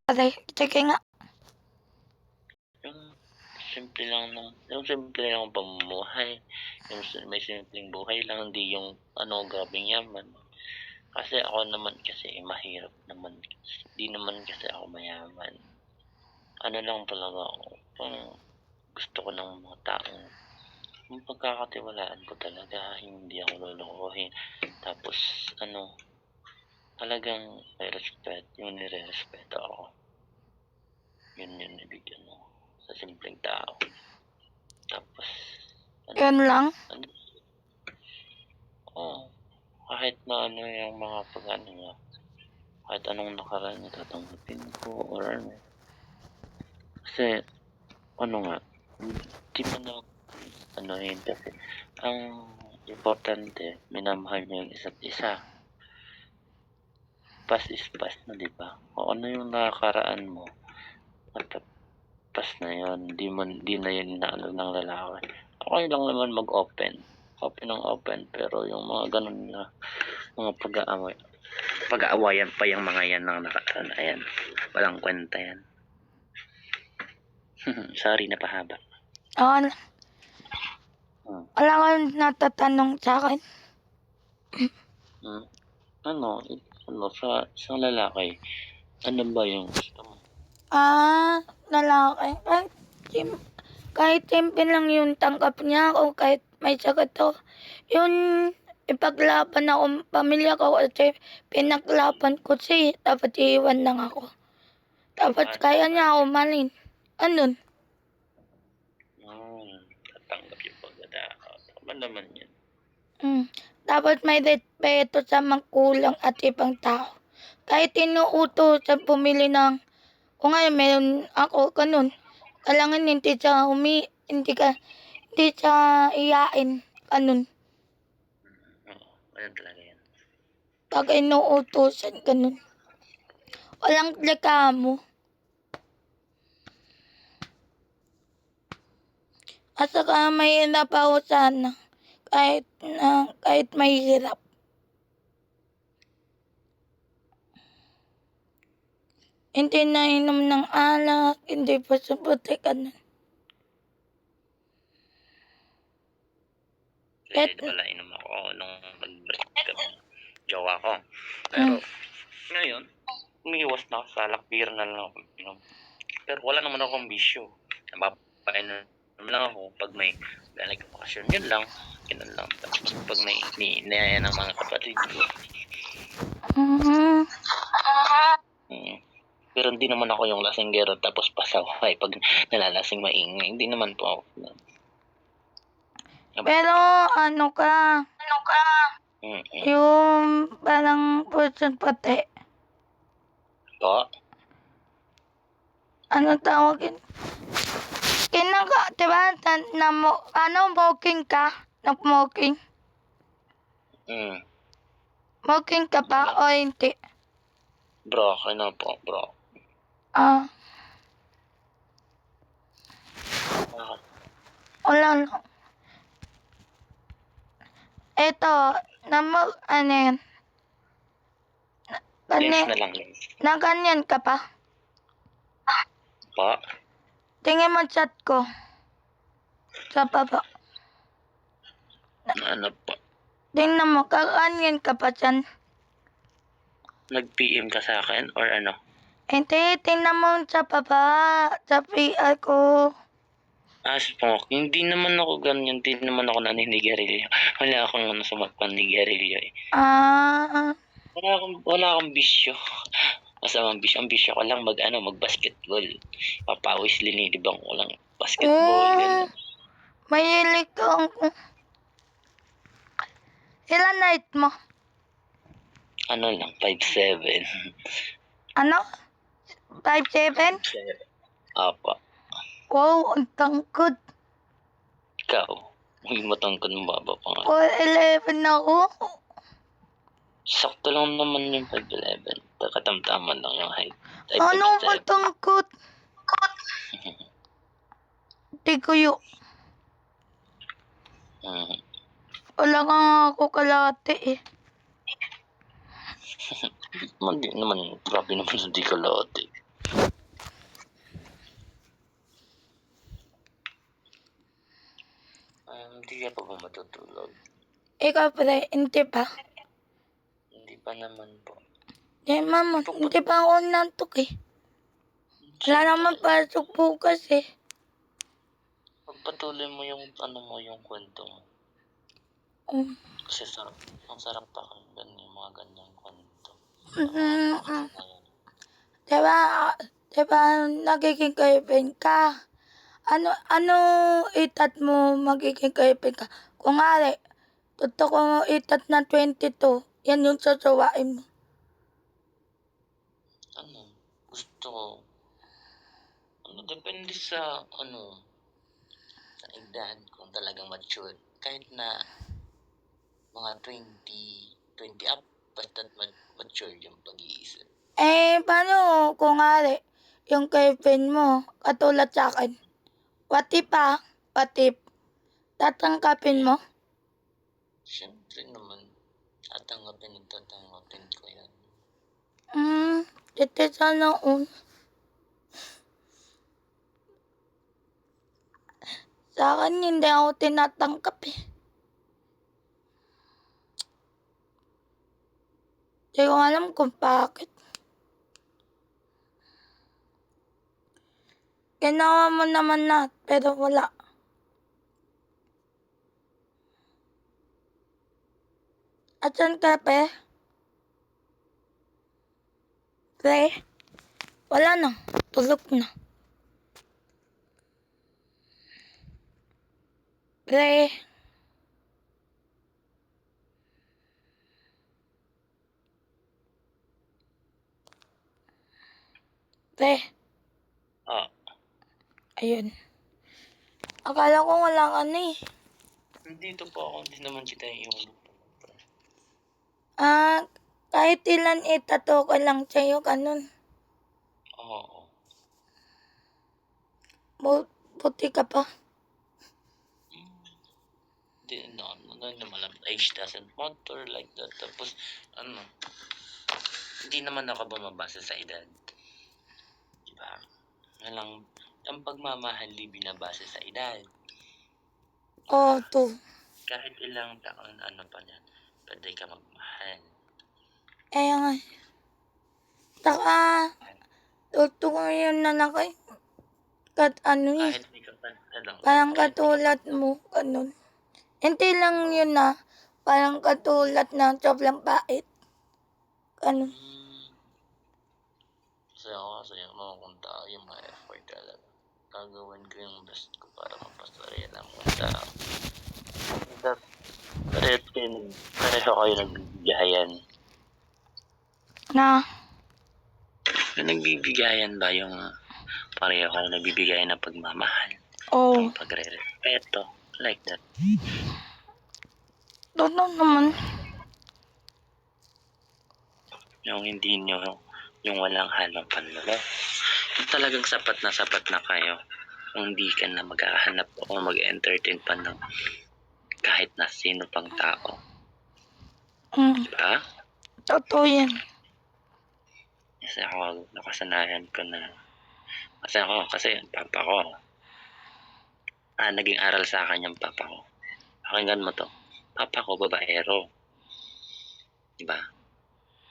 Aray, sige nga. Yung yung simple lang pamumuhay, may simpleng buhay lang, hindi yung grabeng yaman. Kasi ako naman kasi mahirap naman, hindi naman kasi ako mayaman. Ano lang talaga ako, parang gusto ko ng mga taong yung pagkakatiwalaan ko talaga, hindi ako lolokohin. Tapos talagang yung nirerespeto ako. Yun yung nabigyan mo sa simpleng tao. Tapos Yun lang? Oo, kahit na yung mga niya, kahit anong nakaraan niya tatanggapin ko or ano. Kasi nga, hindi man ako kasi ang importante minamahal niyo yung isa't isa. Past is past na, 'di ba? Kung ano yung nakaraan mo, past na yun, di na yun inaano ng lalaki. Okay lang naman mag-open, open, pero yung mga ganun na mga pag-aawayan pa yung mga yan ng nakaraan, ayan, walang kwenta yan. Sorry, napahaba. Oo. Wala kang natatanong sa'kin? Sa lalaki, ano ba yung gusto mo? Lalaki. Kahit simple lang yung tanggap niya ako, kahit may sakit ako. Yun, ipaglaban ako pamilya ko kasi pinaglaban ko siya, dapat iiwan lang ako. Dapat kaya niya ako malin. Anun? Tatanggap yung pagkatao. Tama naman yun. Dapat may respeto sa magulang at ibang tao. Kahit inuutosan bumili ng, kung ngayon meron ako ganun, kailangan hindi siya iyain, ganun. Ganun talaga yan. Pag inuutosan, ganun. Walang reklamo. At saka mahirap ako sana, kahit mahirap. Hindi nainom ng alak, hindi pa subuti, ganun. Kasi pala inom ako nung mag-break kami jowa ko. Pero ngayon, umiiwas na ako sa alak, beer na lang ako inom. Pero wala naman akong bisyo. Napapainom lang ako pag may galing bakasyon. Yun lang. Tapos pag may inaya ng mga kapatid ko. Pero hindi naman ako yung lasinggero tapos pasaway pag nalalasing maingay. Hindi naman po ako. Pero ano ka? Yung parang pusong pati. Po? Ano tawagin? Diba, smoking ka? Nag-smoking? Smoking ka pa o hindi? Bro, ano po, bro? Wala lang. Eto, ano yan? Lens na lang, lens. Na ganyan ka pa? Po? Tingin mo chat ko. Sa baba. Ano po? Tingnan mo, kakanyan ka pa dyan. Nag-PM ka sa akin or ano? Hindi, tingnan mo sa baba. Sa PR ko. Smoke. Hindi naman ako ganyan. Hindi naman ako naninigarilyo. Wala akong sumagpanigarilyo eh. Wala akong bisyo. Masamang bisyo. Ang bisyo ko lang mag-basketball. Papawis linilibang ko lang basketball. Ganun. Mahilig kang... Ilan height mo? Ano lang, 5'7". Ano? 5'7"? Apa. Wow, ang tangkod. Ikaw, may matangkad ng baba pa nga. 4'11" ako. Sakto lang naman yung 5'11". Katamtaman lang yung height. Ano matangkod? Di kuyo. Wala nga ako kalate eh. Hindi naman, grabe naman hindi kalate. Hindi ka pa ba matutulog? Ikaw pre, hindi pa. Hindi pa naman po. Mama, hindi pa ako nantok eh. Wala naman pasok bukas eh. Pagpatuloy mo yung yung kwento mo. Um, Kasi ang sarap pakinggan yung mga ganyang kwento. mm, diba, diba nagiging kaibigan ka? Ano itat mo magiging kaibigan ka? Kung nga, totoo mo itat na 22, yan yung sasawain mo. Gusto ko, depende sa, sa edad, kung talagang mature. Kahit na mga 20 up, basta't mature yung pag-iisip. Paano kung nga, yung kaibigan mo, katulad sa akin, what if, tatangkapin mo? Siyempre naman, tatanggapin ko yan. Ito sana sa akin, hindi ako tinatangkap eh. Hindi ko alam kung bakit. Ginawa mo naman na, pero wala. Asan ka, pe? Pre? Wala na. Tulog na. Pre? Pre? Ayun. Akala ko wala ka na eh. Nandito po ako, hindi naman kita yung Kahit ilan itato ko lang sa'yo, ganun. Oo. Puti ka pa. Hindi naman alam. Age doesn't matter like that. Tapos, hindi naman ako bumabasa sa edad. Diba? Ang pagmamahal di binabase sa edad. To. Kahit ilang taon, pa yan, pwede ka magmahal. Nga. Saka, totoo yun na nakay. Kahit Kahit may parang katulad mo, ganun. Hindi lang yun na, parang katulad na sobrang bait. Ganun. Kasi ako kung tao yung mga effort talaga. Gagawin ko yung best ko para mapasaya lang kung tao. Pareho kayo nagbibigayan. Na? Nagbibigayan ba yung pareho kayo nagbibigayan ng pagmamahal? Oo. Ang pagre-respeto. Like that. Totoo naman. Yung hindi nyo, yung walang halong panlolo. Yung talagang sapat na kayo. Kung hindi ka na maghahanap o mag-entertain pa ng kahit na sino pang tao. Diba? Totoo yan. Kasi ako, nakasanayan ko na. Kasi papa ko, naging aral sa akin yung papa ko. Pakinggan mo to. Papa ko, babaero. Diba?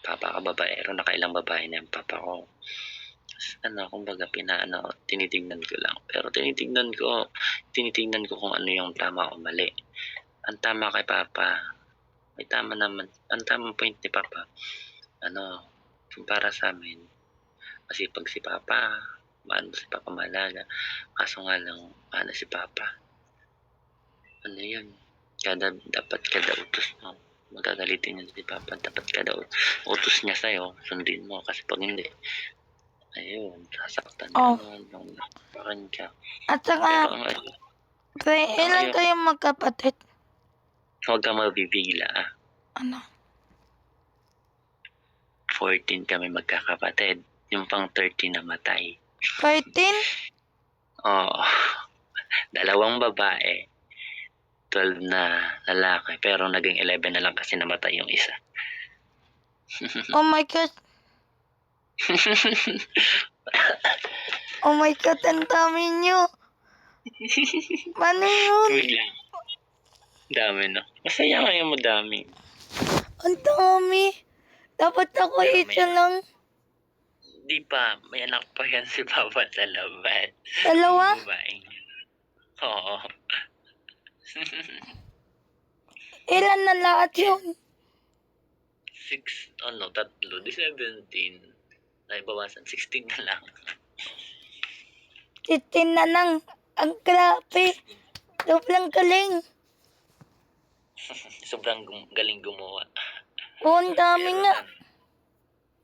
Papa ko, babaero. Nakailang babae na yung papa ko. Kumbaga, tinitignan ko lang. Pero tinitignan ko kung ano yung tama o mali. Ang tama kay papa, may tama naman. Ang tamang point ni papa, para sa amin, masipag si papa, si papa malaga. Kaso nga lang, si papa. Yun? Dapat kada utos mo. Magagalitin yun si papa. Dapat kada utos niya sa'yo, sundin mo. Kasi pag hindi, ayun, sasaktan naman yung nakapakan ka. At saka, ilan kayong magkapatid? Huwag ka mabibigla. 14 kami magkakapatid. Yung pang 13 namatay. 13? Oo. 2 babae. 12 na lalaki. Pero naging 11 na lang kasi namatay yung isa. Oh my God. Oh my God, ang dami nyo. Paano yun? Dami na. Masaya ngayon madami. Ang dami. Dapat ako Pero isa lang. Di pa, may anak pa yan si Papa sa labas. Dalawa? Yung babaeng. Oo. Ilan na lahat yun? 3, di 17. Naibawasan, 16 na lang. 16 na lang. Ang grabe. Sobrang galing. Sobrang galing gumawa. Oo, ang dami Pero, nga.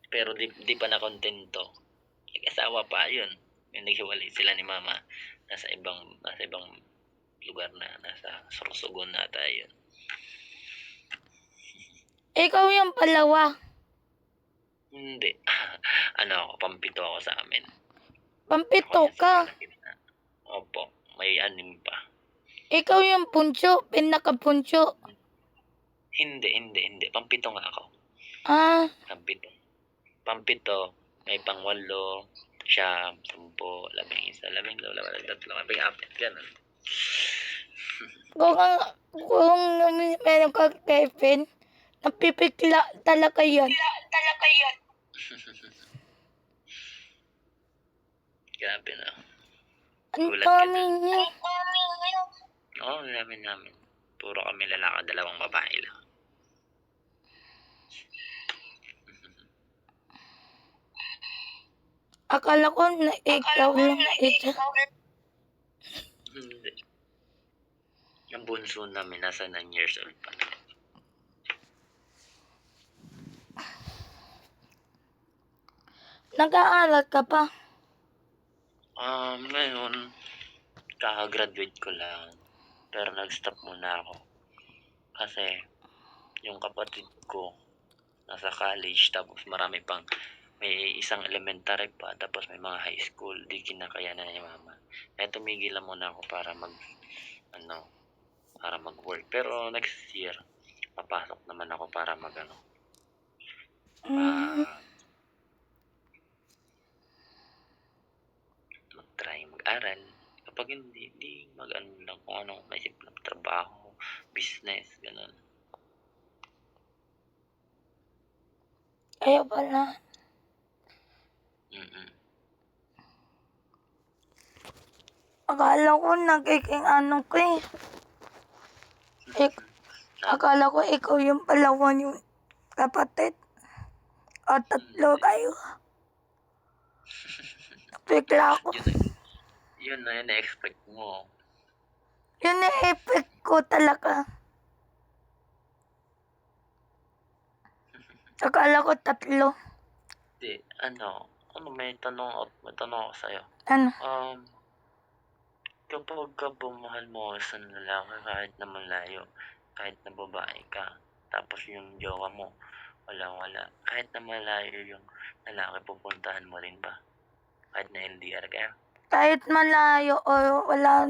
pero di pa na kontento. Nag-asawa pa yun. Yung naghiwalay sila ni Mama. Nasa ibang lugar na. Nasa Sorsogon na tayo. Ikaw yung palawa. Hindi. Pampito ako sa amin. Pampito Ako ka. yung sa gitna. Opo, may 6 pa. Ikaw yung punso. Pinakapunso. Hindi. Pampito nga ako. Ah, Pampito, may pang-8, 9, 10, 11, 12, 13, 14, ganun. kung meron kang girlfriend, napipikla talaga yan. Grabe na. Ang Gulat ka dami dun. niya. Oo, namin. Puro kami lalaki, 2 babae lang. Akala ko na ikaw lang isa. Hindi. Ang bunso namin, nasa 9 years old pa na. Nag-aaral ka pa. Ngayon, kaka-graduate ko lang. Pero nag-stop muna ako. Kasi, yung kapatid ko, nasa college, tapos may isang elementary pa, tapos may mga high school, di kinakayanan ni Mama. Kaya tumigil lang muna ako para mag-work. Pero next year, papasok naman ako para Mm, mag-try mag-aral. Kapag hindi lang kung ano, may simpleng trabaho, business, ganun. kaya pala. Akala ko nagiging ano ko eh. Akala ko ikaw yung palawa yung kapatid. O 3 kayo. Bigla ako. Yun na yun na-expect mo. Yun ang effect ko talaga. Akala ko 3. Di, may tanong ako sa'yo. Ano? Kapag ka bumahal mo sa lalaki kahit na malayo, kahit na babae ka, tapos yung jowa mo, wala, kahit na malayo yung lalaki, pupuntahan mo rin ba? Kahit na LDR kayo? Kahit malayo o wala.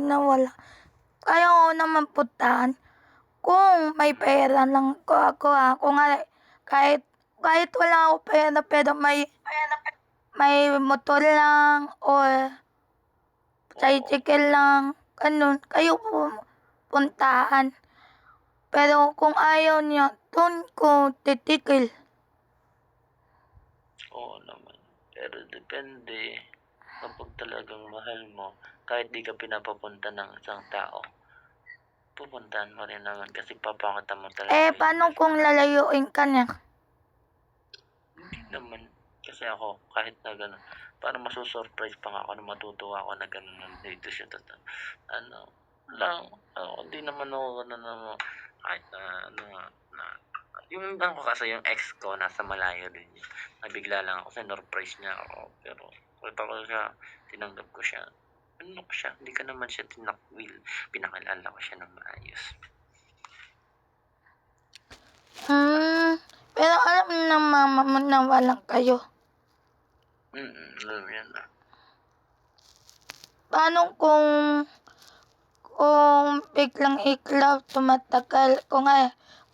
Kaya ko naman puntahan. Kung may pera lang ako. Kung nga, kahit wala ako pera pero may motor lang o tricycle lang. Ganun. Kayo puntahan. Pero kung ayaw niya, doon ko titigil. Oo naman. Pero depende. Kapag talagang mahal mo, kahit di ka pinapapunta ng isang tao, pupuntahan mo rin naman kasi papakita mo talaga Paano kung lalayuin ka niya? Hindi naman. Kasi ako, kahit na gano'n, parang masusurprise pa nga ako na matutuwa ako na gano'n nandito siya. Hindi naman ako gano'n kahit yung ko kasi yung ex ko, nasa malayo din yun. Nabigla lang ako, sinurprise niya ako. Pero, kita ko siya, tinanggap ko siya. Hindi ka naman siya tinakwil. Pinakilala ko siya ng maayos. Pero alam ng mama mo na walang kayo. Alam yan na. Paano kung biglang iklaw, tumatagal, kung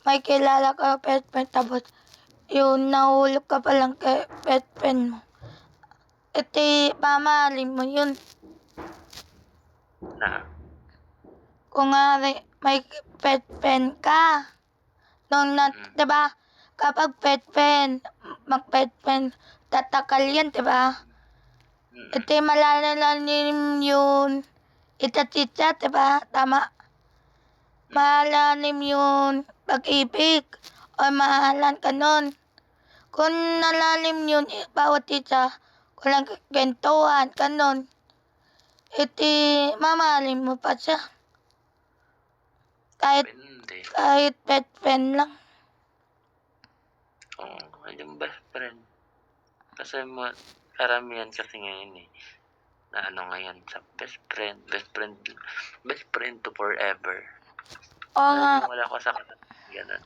may kilala ka pet tapos yung nahulog ka palang kay pet mo. Mamahalin mo yun. Na? Kung may pet friend ka. Nung Mm. 'di ba? Kapag pet friend, mag-pet friend, tatakal yan, 'di ba? Mm. Ito malalalim yun. Itsa-chitsa, 'di ba? Tama. Malalim yun pag-ibig o mahalan ka nun. Kung nalalim yun, bawat isa, kulang kwentuhan ka nun, mamahalin mo pa siya. Kahit Depende. pet friend lang. Oo, yung best friend. Kasi karamihan kasi ngayon na ano ngayon sa best friend to forever. Oo nga, Naniniwala ako sa ganun,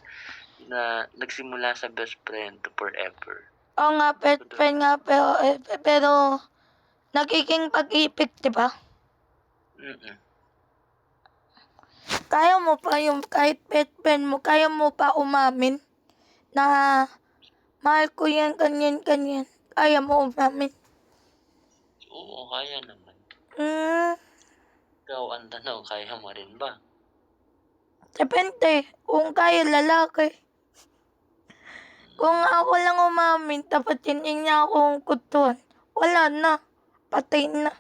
na nagsimula sa best friend to forever. oo nga, pet friend nga, pero nagiging pag-ibig, di ba? Mm. Kaya mo pa yung kahit pet friend mo, kaya mo pa umamin na mahal ko yan, ganyan. Kaya mo umamin. Oo, kaya naman. Hmm, Ikaw ang tanong, kaya mo rin ba? depende kung kaya lalaki. Kung ako lang umamin, tapos hindi niya akong kutuan, wala na. Patay na.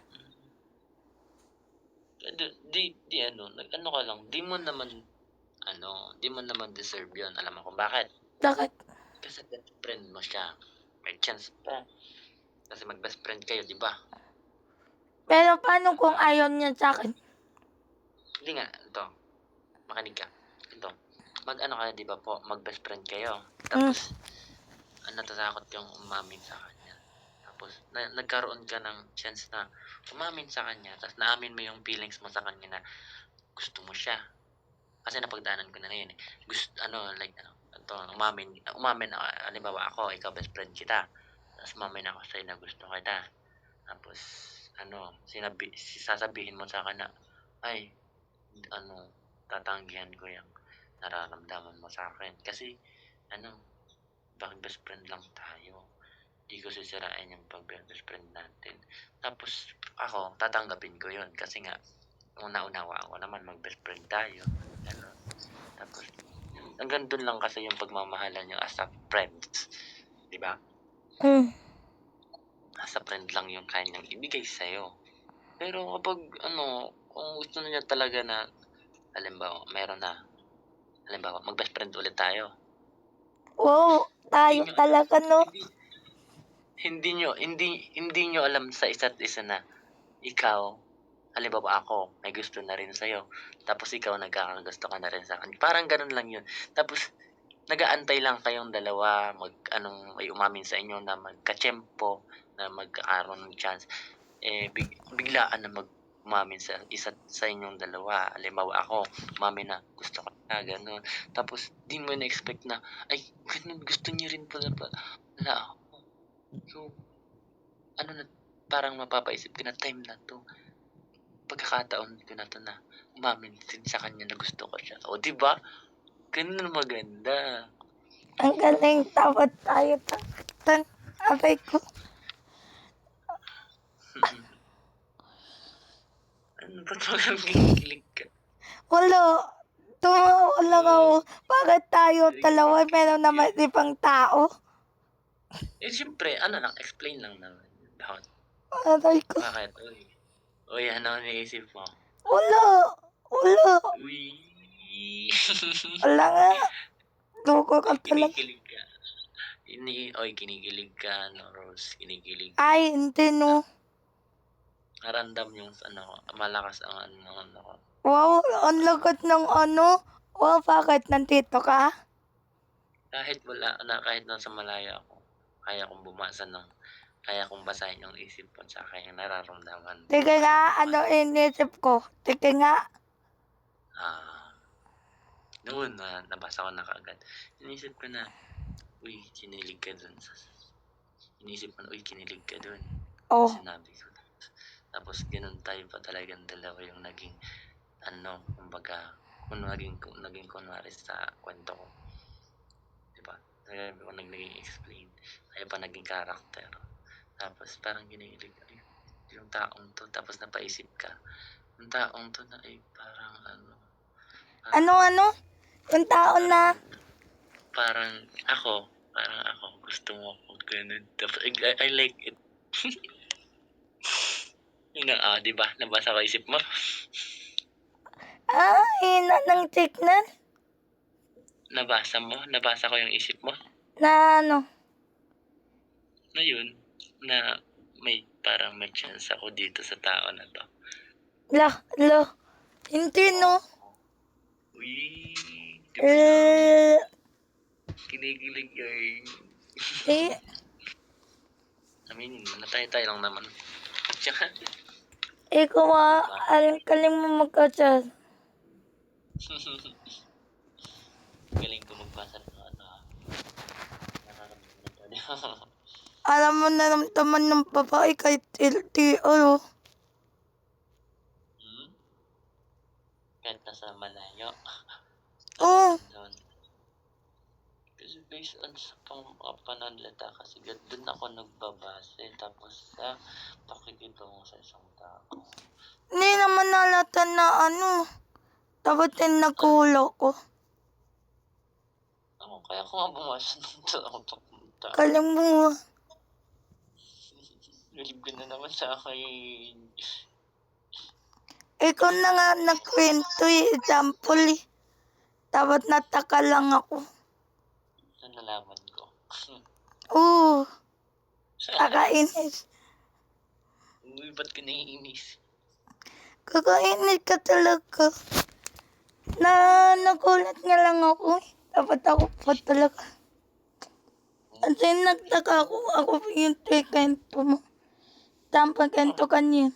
Di ano, nag-ano ka lang, di mo naman deserve yun. Alam mo kung bakit? Bakit? Kasi best friend mo siya. May chance pa. Kasi mag-best friend kayo, di ba? Pero paano kung Diba? ayaw niya sa akin? Hindi nga, ito, makinig ka. Ito, mag-ano kayo, di ba po, mag-best friend kayo. Tapos, natatakot kang umamin sa kanya. Tapos, nagkaroon ka ng chance na umamin sa kanya. Tapos, naamin mo yung feelings mo sa kanya na gusto mo siya. Kasi napagdaanan ko na yun eh. Ito, umamin, halimbawa ako, ikaw best friend kita. Tapos, umamin ako sa'yo na gusto kita. Tapos, sasabihin mo sa akin na, ay, tatanggihan ko yung nararamdaman mo sa akin. Kasi, bakit best friend lang tayo? Di ko sisirain yung pag-best friend natin. Tapos, ako, tatanggapin ko yun. Kasi nga, una-unawa ako naman, mag-best friend tayo. Ganon. Tapos, hanggang dun lang kasi yung pagmamahalan nyo as a friends. Di ba? Hmm. As a friend lang yung kanyang ibigay sa'yo. Pero kapag, kung gusto niya talaga na, halimbawa, mag-best friend ulit tayo. Wow, tayo Hindi nyo, talaga, no? hindi, hindi nyo alam sa isa't isa na ikaw, halimbawa ako, may gusto na rin sa'yo. Tapos ikaw nagkakagusto ka na rin sa akin. Parang ganun lang yun. Tapos, nag-aantay lang kayong dalawa, may umamin sa inyo na magkatiyempo, na magkakaroon ng chance. Biglaan na umamin sa inyong dalawa. Halimbawa ako, umamin na gusto ko na, gano'n. Tapos, di mo na-expect na, ay, ganun, gusto niya rin pala ako. So, parang mapapaisip ka na time na to, pagkakataon ko na to na umamin din sa kanya na gusto ko siya. O, di ba? Ganun maganda. Ang galing, dapat tayo tan. Abay ko. Ba't walang kinikilig ka? Wala. Tumawa lang ako. Bakit tayo dalawa Kinikilig meron ka. naman ibang tao? Siyempre, explain lang naman. Bakit? Aray ko. Bakit? Uy, ano iniisip mo? Wala. Wala. Uy. Wala nga. Dugo ka talaga. Kinikilig ka. Kinikilig ka, Rose. Kinikilig ka. Ay, hindi no. Narandam yung, malakas ang ko. Wow, ang lagat ng ano. Wow, bakit nandito ka? Kahit nasa malayo ako, kaya kong basahin yung isip ko sa akin yung nararamdaman mo. Tika nga, ano inisip ko? Tika nga. Noon na nabasa ko na kaagad. Inisip ko na, uy, kinilig ka dun. Inisip ko na, uy, kinilig ka dun. Oh, Sinabi ko. Tapos, ganun tayo pa talagang dalawa yung naging, kumbaga, naging kunwari sa kwento ko. Diba? Sabi ko, naging explain. Kaya pa naging character. Tapos, parang ginilig, ay, yung taong to. Tapos, napaisip ka, yung taong to na, ay, parang, Ano? Yung tao na, Parang ako, gusto mo ako ganun. Tapos, I like it. Yun na, di ba? Nabasa ko isip mo? hina ng signal. Nabasa ko yung isip mo? Na ano, Na yun, na parang may chance ako dito sa tao na to. lo, hindi no. Uy, di ba lang? Kinikilig yun. Eh, Aminin mo na tayo lang naman. Tsaka, ikaw kaling mo magkasal. galing ko magbasa ng nararamdaman ko. Alam mo naramdaman ng babae kahit LTO. Kahit nasa malayo. Oo. Doon. Kasi based on sa pananalita kasi doon ako nagbabase tapos sa pakikitungo sa isang tao. Hindi naman nalata na dapat din nagkulo ko. Kaya ko nga bumasa ng tao. Kaling mo. Nalib ka na naman sa akin. Ikaw na nga nagkwento example Dapat nataka lang ako. Nalaman ko. Oo. Kakainis. Uy, ba't ka naiinis? Kakainis ka talaga. Nagulat nga lang ako. Dapat ako pa talaga. Kasi nagtaka ako yung kwento mo. Tamang kwento kanyan.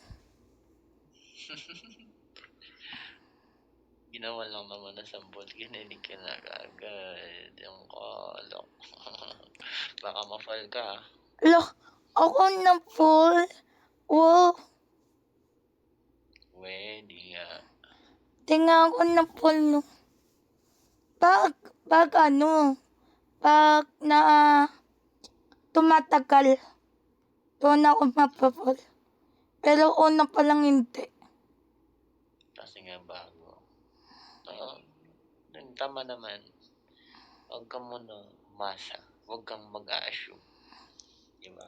Ginawa lang naman na sambol. Ginilig ka na agad. Yung kalok. Baka ma-fall ka. Ako na full. Wow. Di nga. Tinga ako na full no. Pag na tumatagal, doon ako mapapal. Pero una pa lang hindi. Kasi nga bago. Tama naman. Huwag ka muna umasa. Huwag kang mag-a-assume. Diba?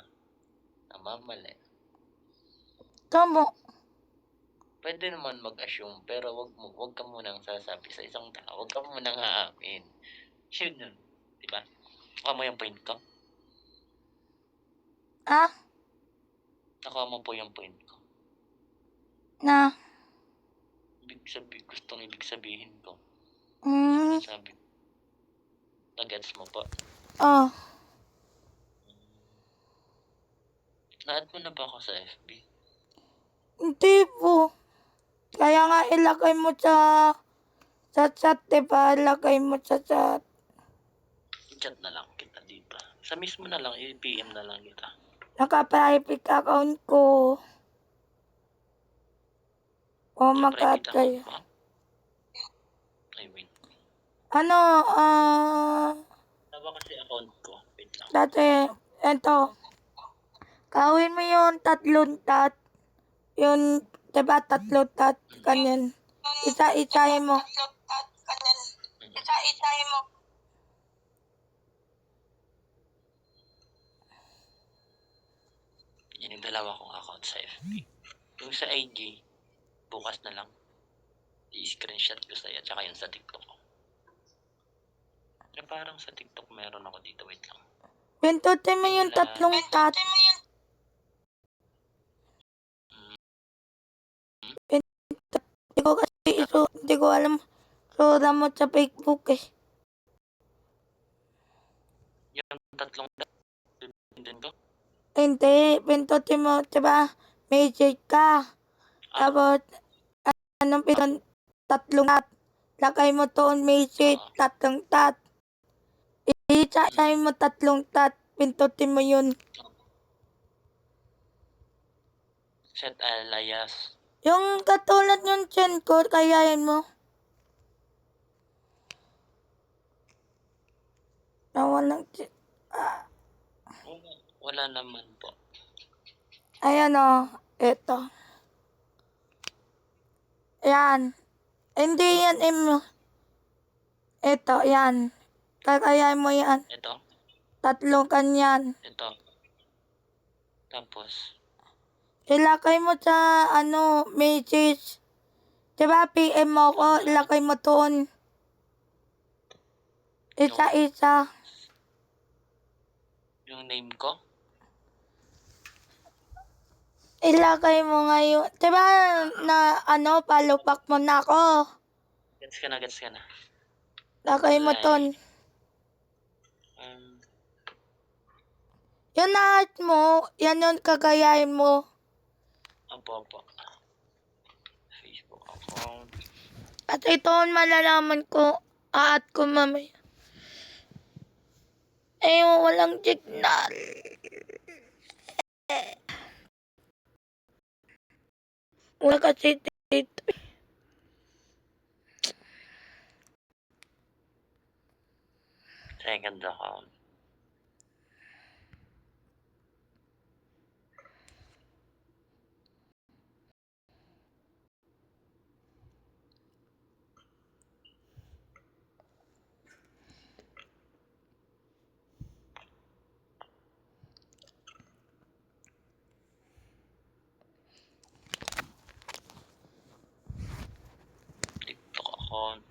Tama, mali. Tama. Pwede naman mag-assume, pero wag ka munang sasabi sa isang tao. Wag ka munang aamin. Yun. Diba? Nakuha mo yung point ko? Nakuha mo po yung point ko. Na? Ibig sabihin ko. Sabi ko. Nagets mo po? Oh. Na-add mo na ba ako sa FB? Hindi po. Kaya nga ilagay mo sa chat, diba? Ilagay mo sa chat. Chat na lang kita dito. Sa mismo na lang, i-PM na lang kita. Naka-private account ko. Oh my God, kayo. Ay, wait. Tawa kasi account ko. Wait lang. Dati, kawin mo yung 3 tat. Yung, diba, 3 tat, kanyan. Isa-isahin mo. Yan yung dalawa kong account sa FB. Yung sa IG, bukas na lang. I-screenshot ko sa'yo, tsaka yung sa TikTok ko. Parang sa TikTok meron ako dito, wait lang. Pintutin mo yung 3 tat. Hindi ko alam. Sura mo sa Facebook eh. Yung 3 pipindutin ko? Hindi, pintutin mo, diba? Message ka. Tapos, anong 3 tat. Lagay mo doon message, 3 tat. I-chat mo 3 tat. Pintutin mo yun. Set alias. Yung katulad yung chan ko, kayain mo. Nawalang chan. Wala naman po. Ayan o, eto. Yan. Hindi yan Ito, yan. Kakayain mo yan. Ito. 3 kanyan. Ito. Tapos. Ilakay mo sa, message. Diba, PM mo ko, ilakay mo doon. Isa-isa. Yung name ko. Ilagay mo ngayon. Diba, follow back mo na ako. Gets ka na, gets ka na. Lagay mo doon. Yung lahat mo, yan yung kagayahin mo. Opo. Facebook account. At ito ang malalaman ko, aat ko mamaya. Walang signal. Wala kasi dito. Second account. TikTok account.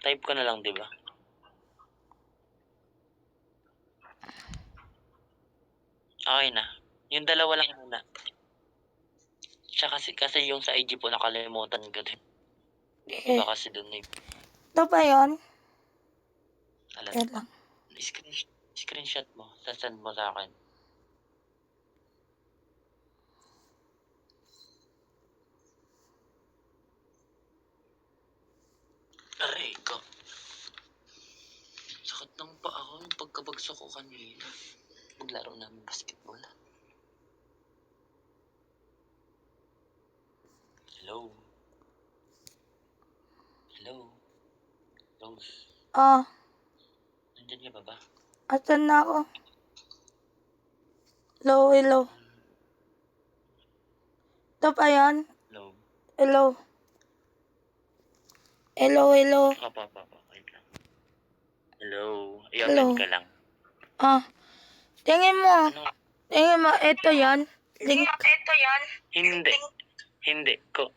Type ko na lang, di ba? Okay na. Yung dalawa lang muna. Siya kasi yung sa IG po nakalimutan ko din. Iba kasi doon eh. Ito ba yun? Alam. Yan lang. Screenshot mo. Sasend mo sa akin. Aray ko. Sakit ng paa ko yung pagkabagsak ko kanina. Maglaro namin basketball. Hello? Rose, nandyan ka ba ba? Asan na ako? Hello. Ito ba yun? Hello? Hello. Papa, wait lang. Hello? I-open ka lang. Tingin mo. Ano? Tingin mo, ito yan. Link. Hindi.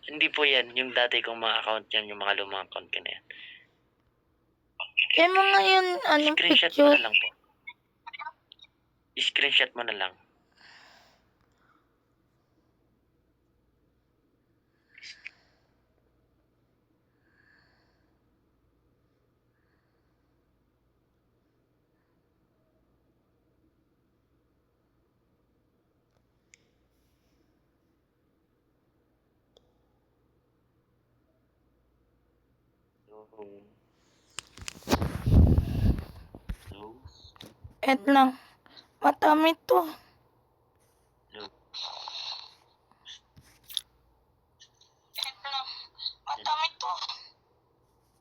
Hindi po yan. Yung dati kong mga account yan, yung mga lumang account ko na yan. Tingin mo ngayon, Screenshot mo picture. na lang po. Screenshot mo na lang. Et lang. Matamit to.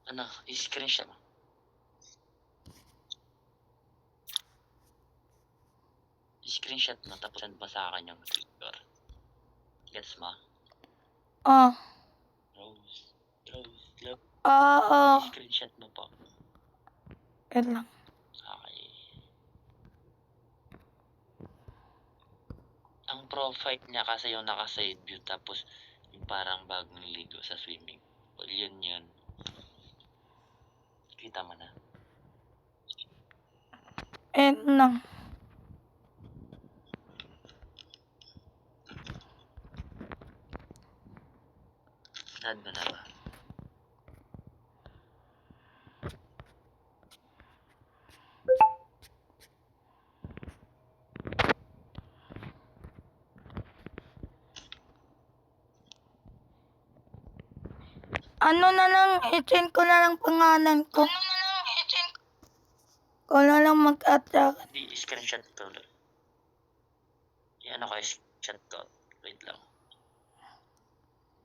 Ano? I-screenshot mo. I-screenshot mo tapos send mo sa akin yung picture. Gets mo? Rose. I-screenshot mo po. Et lang. Okay. Ang profile niya kasi yung naka-side view tapos yung parang bagong ligo sa swimming pool. Yun. Kita mo na. Et lang. Nad mo na ba? Ano na lang, i-change ko na lang pangalan ko. Ko na lang mag-attack. Hindi, screenshot ko ulit. Yan ako, screenshot ko. Wait lang.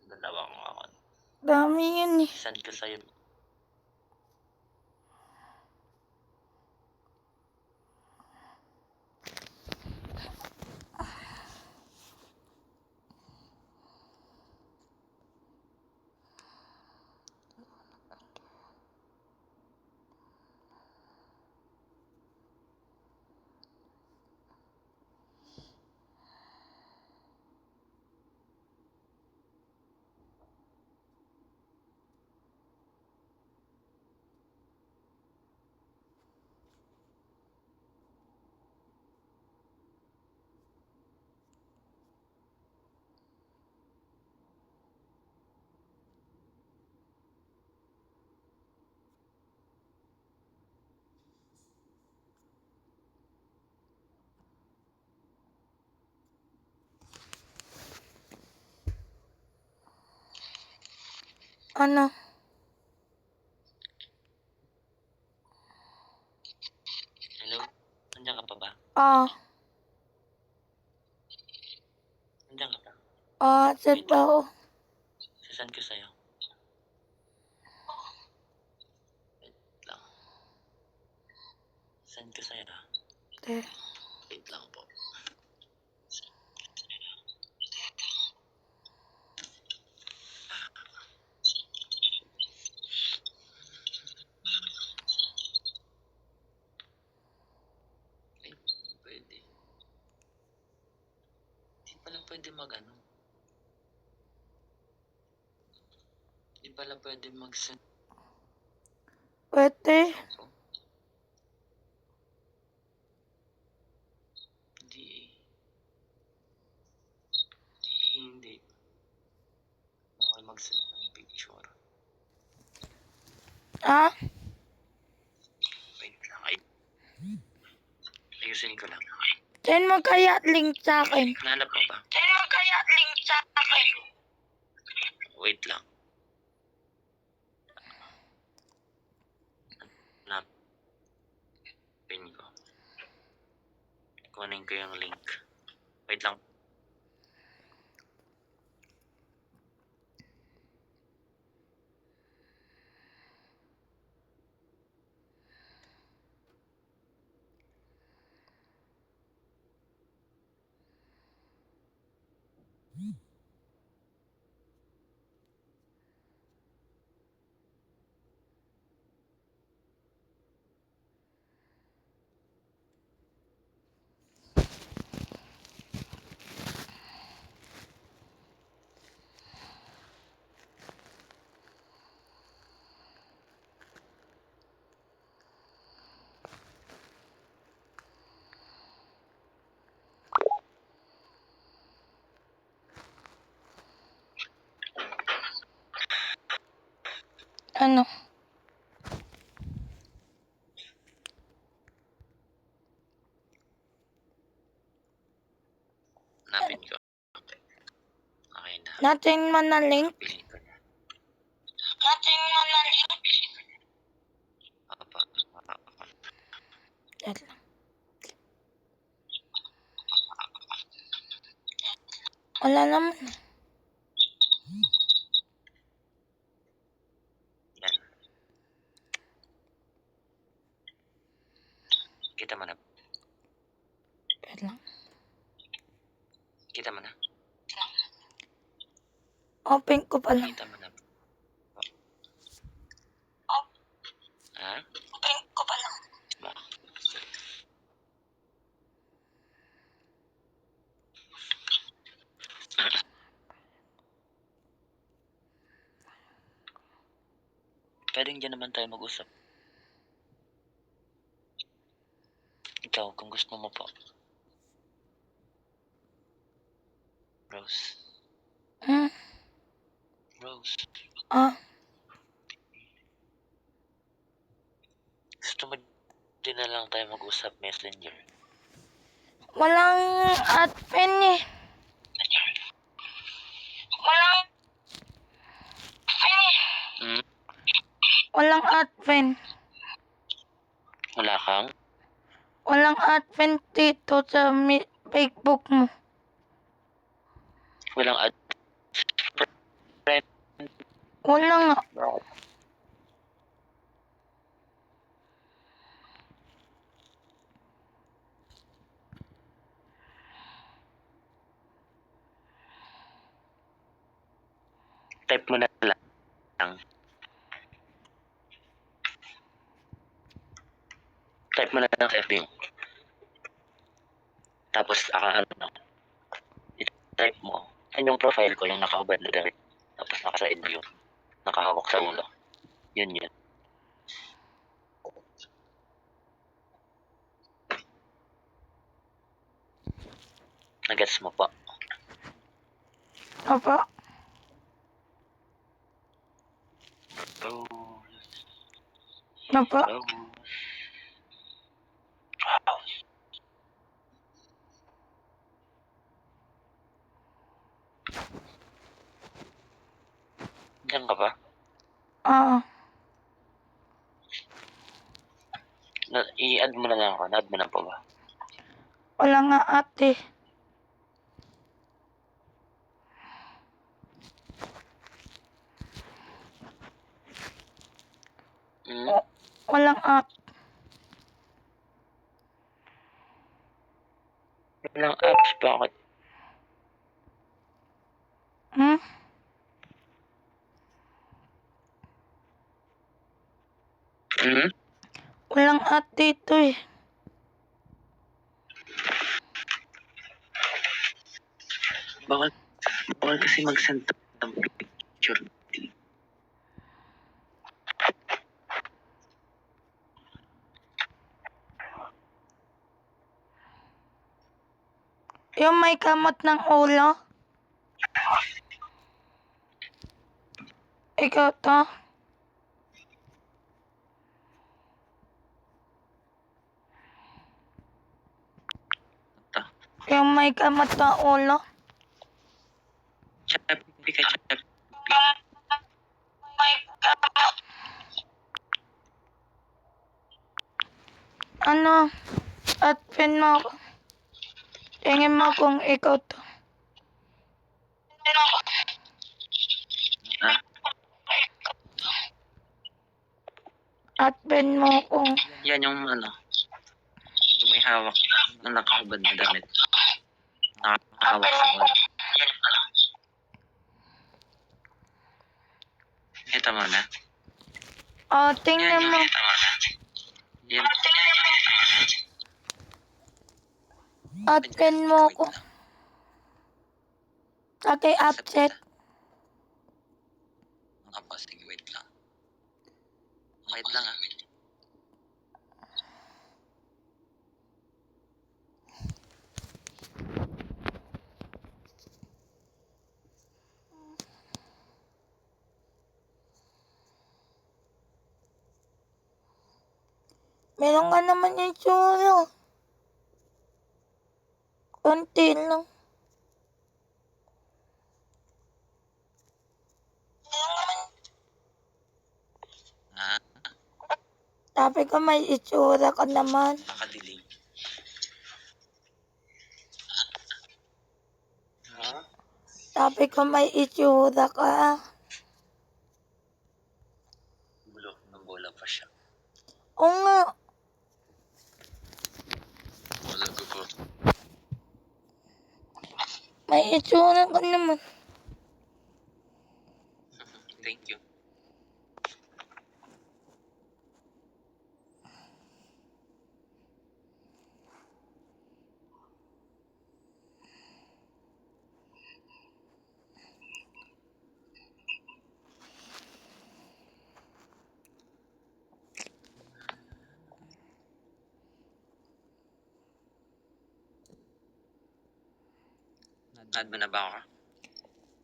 Dalawang account. Dami yun eh. Send ko sa'yo. Ano? Hello? Nandiyan ka pa ba? Ah, Nandiyan ka pa? sa tao. Sasend ko sa'yo. Wait lang. Send ko sa'yo na. Te. Wait lang po. Ay, pwede. Di pala pwede mag-ano. Di pala pwede mag-send Pwede. ako. Hindi eh. Hindi. Bawal mag-send ng picture. Ah? Wait lang. Ay, ayusin ko lang. Send mo kaya link sa akin. Nahanap mo ba? Send mo kaya link sa akin. Wait lang. Hanapin ko. Kunin ko yung link. Wait lang. Ano? Hanapin ko. Okay na. Natin mo na link. Pili ko na. Natin mo na link. Apa. Wait lang. Wala naman. Yan. Kita mo na. Wait lang. Kita mo na. Open ko pa lang. Kita mo na. Ha? Open ko pa lang. Ba? Pwedeng dyan naman tayo mag-usap. Ikaw, kung gusto mo po. Rose. Hmm? Rose. Ah, Gusto mo din na lang tayo mag-usap messenger. walang admin eh. Walang admin eh. Hmm? Walang admin. Wala kang? Walang admin dito sa Facebook mo. Walang ad. Friend. Wala nga. Type mo na lang. Type mo na lang sa FB mo. Tapos, ano, i-type mo. Yan yung profile ko, yung nakahubad na damit. Tapos nakasaid mo yun. Nakahawak sa ulo. Yun yun. Nagets mo po. Apa? Rose. Apa? Rose. Diyan ka ba? Oo. I-add mo na lang ako. Na-add mo na po ba? Wala nga ate. Hmm? Walang at. Walang apps. Bakit? Hmm? Hmm? Walang at dito eh. Bawal kasi mag-send ng picture. Yung may kamot ng ulo. Ikaw to. Yung may kamot ng ulo. Chappy ka, chappy. Ano? At pin mo ako. Tingin mo kung ikaw to. Ha? At pin mo kung Yan yung ano. Yung may hawak na nakahubad na damit. Nakahawak sa wall. Kita mo na? tingnan mo. Yan. At pin mo ko. Lagay upset. Opo, sige, wait lang. Wait lang ah. Meron ka naman yung tsura. Konti lang. Ha? Sabi ko may itsura ka naman. Nakadilim. Ha? Sabi ko may itsura ka. Bulok ng bola pa siya. Oo nga. Wala ko po. May itsura ka naman. Thank you. Nad mo na ba ako?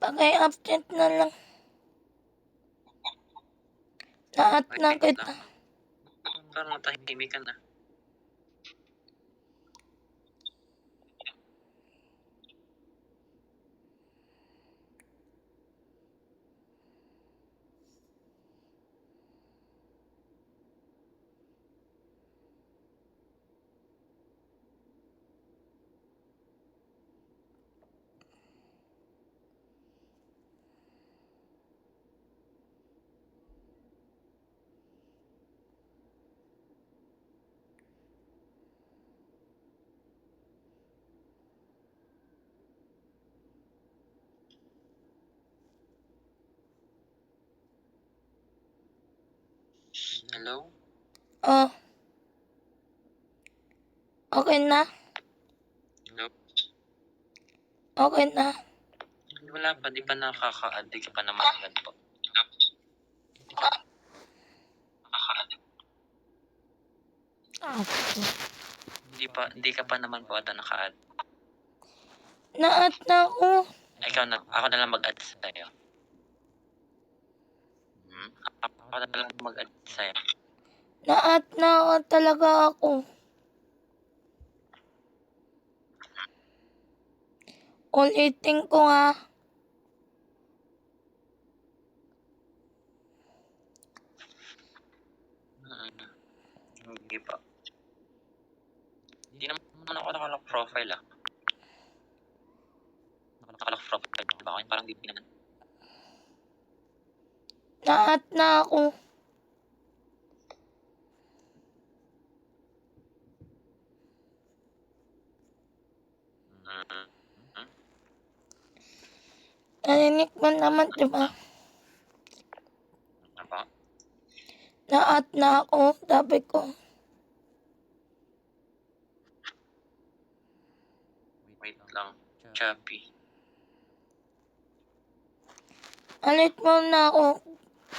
Pagay upset na lang. Naat na Wait kita. lang. Parang natahimik ka na. Hello? Oh. Okay na? Hello? Okay na. Wala pa, di pa nakaka-add. Di ka pa naman agad po. Di ka pa naman po ata naka-add. Naat na ako. Ako na lang mag-add sa'yo. Ako na lang mag-add sa'yo. Naat na talaga ako. Ulitin ko nga. Hindi pa. Hindi naman ako naka-lock profile ah. Naka-lock profile ba ako? Parang di naman. Na-add na ako. Narinig mo naman, di ba? Ano ba? Na-add na ako, sabi ko. Wait lang. Chubby. Alit mo na ako.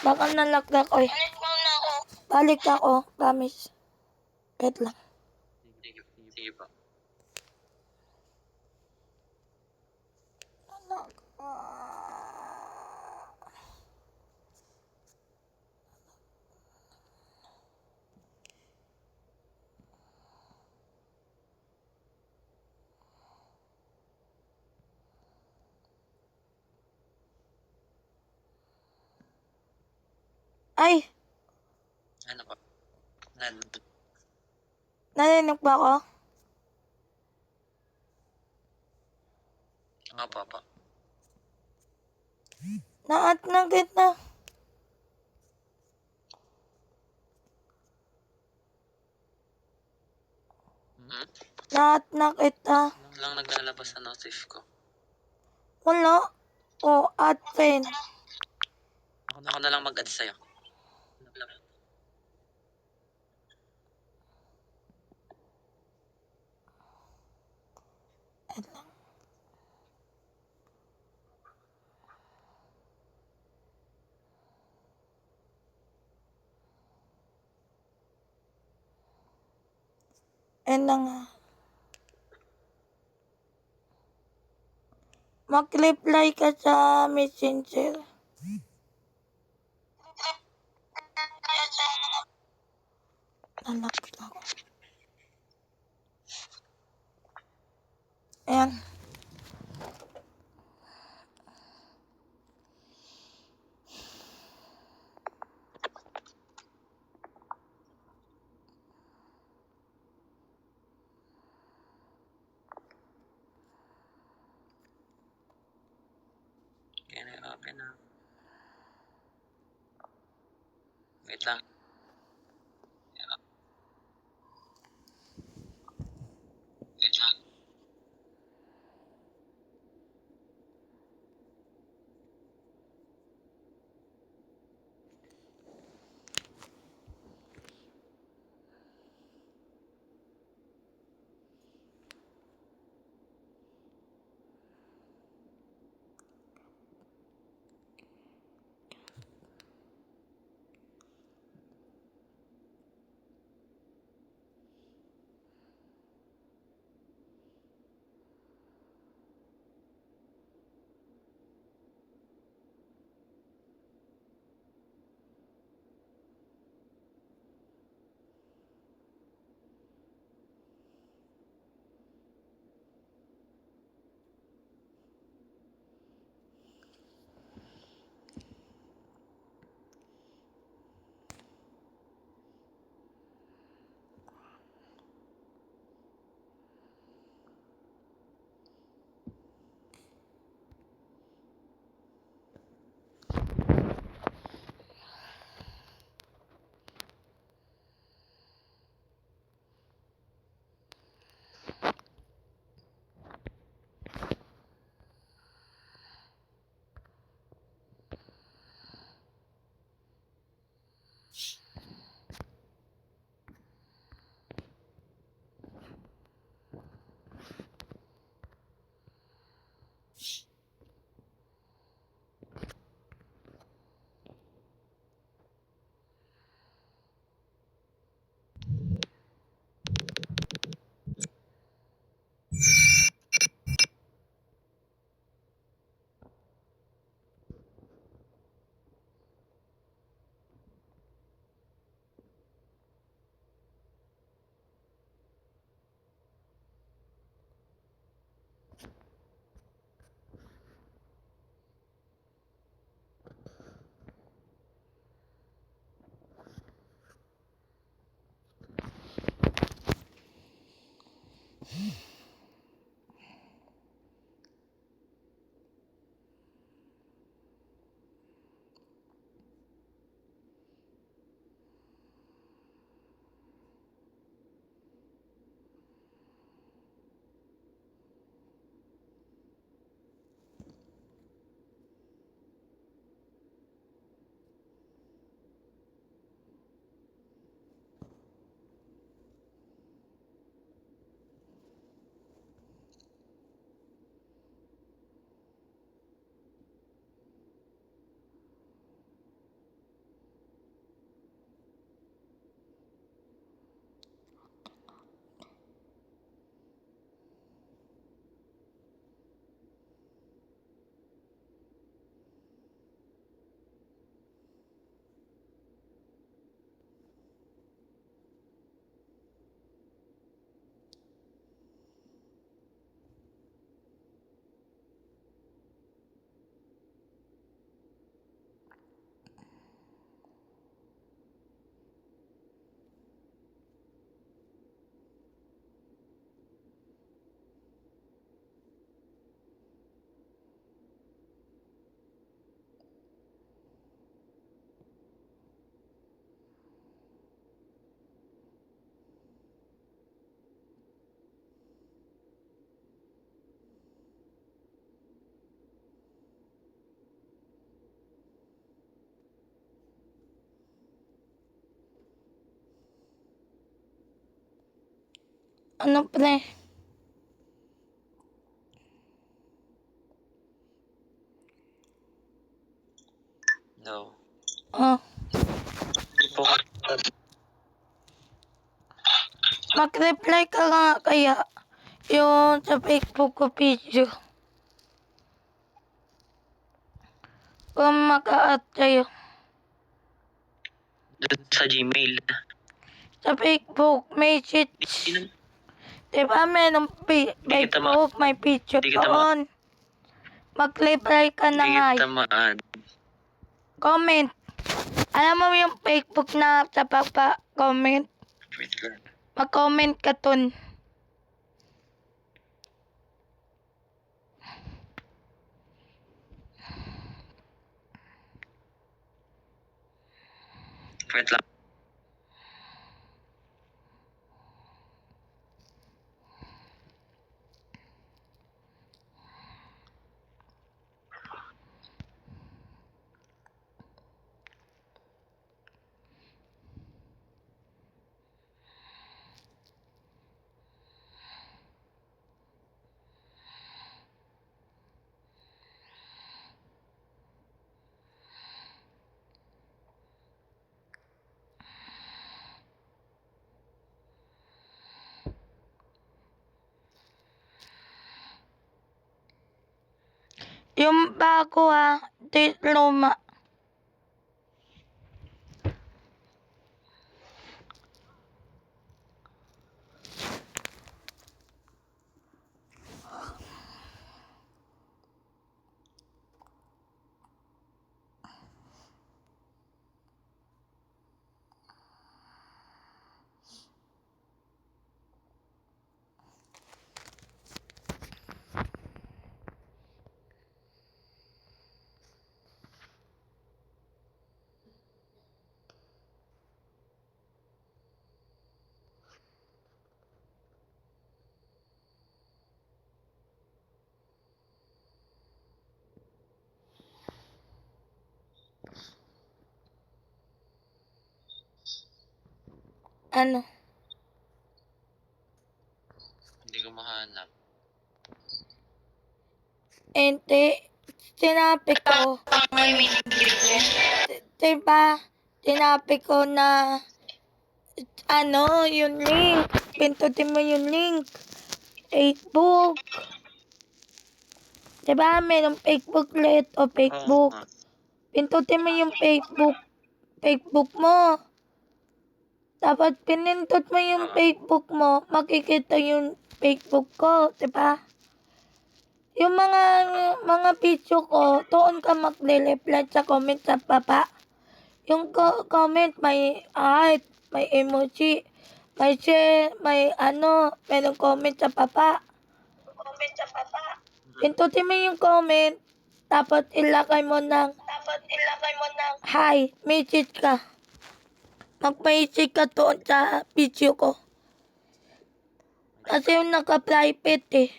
Baka nalaglag ko eh. Balik ako, promise. Wait lang. Sige pa. Ay, Ano ba? narinig ba ako? Apa. Na-add na kita. Na-add na kita. Lang naglalabas sa notif ko. Wala. O, add friend. Ako na lang mag-add sa'yo. Wait lang. Ayan na nga. Mag-reply ka sa messenger. Nalak ako. Ayan. Can I open na? Wait lang. Wait lang. Ano pre? No. Oh, Hindi po ako mag-reply ka nga kaya yung sa Facebook ko video. Kung maka-add kayo. dun sa Gmail. Sa Facebook, message. Hindi naman. Diba merong Hindi kita Facebook, may picture hindi kita ma- doon. Mag-reply ka na Hindi nga. kita ma-add. Comment. Alam mo yung Facebook na sa papa-comment? Wait lang. Mag-comment ka dun. Wait lang. Yung bago di luma. Ano? Hindi ko mahanap. Hindi. Sinabi ko. Diba? Sinabi ko na yung link. Pindutin mo yung link. Facebook. Diba? Merong Facebook ulit o Oo Facebook. nga. Pindutin mo yung Facebook mo. Tapos pinindot mo yung Oo. Facebook mo, makikita yung Facebook ko, diba? Yung mga video ko, doon ka magle-reply sa comment sa baba. Yung comment may heart, may emoji, may share, may merong comment sa baba. Pindutin mo yung comment, tapos ilagay mo ng hi, message ka. Mag-message ka doon sa video ko. Kasi yung naka-private eh.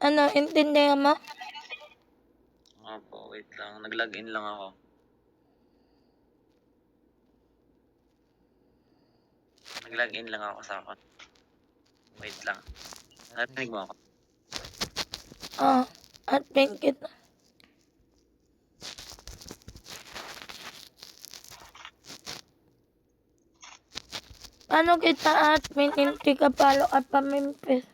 Ano, intindihan mo? Opo, wait lang. Nag-login lang ako. Nag-login lang ako sa account. Wait lang. Narinig mo ako? At kita. Paano kita admin, hindi ka follow at pamimpis?